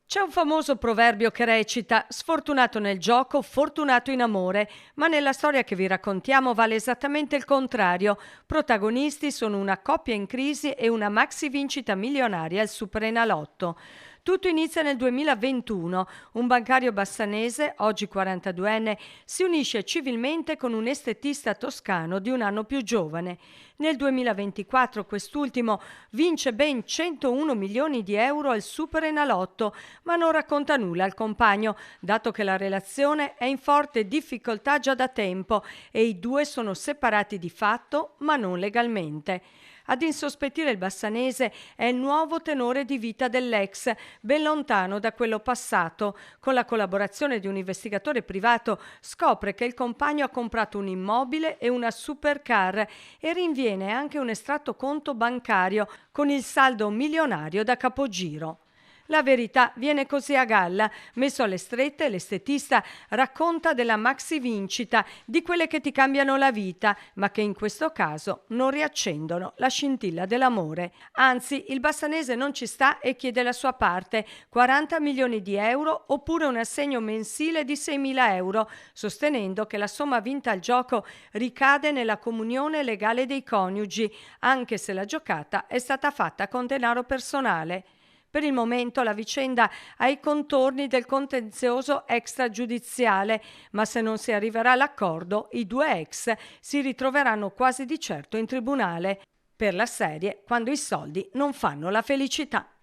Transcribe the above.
C'è un famoso proverbio che recita: sfortunato nel gioco, fortunato in amore, ma nella storia che vi raccontiamo vale esattamente il contrario. Protagonisti sono una coppia in crisi e una maxi vincita milionaria al Superenalotto. Tutto inizia nel 2021. Un bancario bassanese, oggi 42enne, si unisce civilmente con un estetista toscano di un anno più giovane. Nel 2024 quest'ultimo vince ben 101 milioni di euro al Superenalotto, ma non racconta nulla al compagno, dato che la relazione è in forte difficoltà già da tempo e i due sono separati di fatto, ma non legalmente. Ad insospettire il bassanese è il nuovo tenore di vita dell'ex, ben lontano da quello passato. Con la collaborazione di un investigatore privato scopre che il compagno ha comprato un immobile e una supercar e rinviene anche un estratto conto bancario con il saldo milionario da capogiro. La verità viene così a galla. Messo alle strette, l'estetista racconta della maxi vincita, di quelle che ti cambiano la vita, ma che in questo caso non riaccendono la scintilla dell'amore. Anzi, il bassanese non ci sta e chiede la sua parte, 40 milioni di euro oppure un assegno mensile di 6.000 euro, sostenendo che la somma vinta al gioco ricade nella comunione legale dei coniugi, anche se la giocata è stata fatta con denaro personale. Per il momento la vicenda ha i contorni del contenzioso extragiudiziale, ma se non si arriverà all'accordo, i due ex si ritroveranno quasi di certo in tribunale per la serie quando i soldi non fanno la felicità.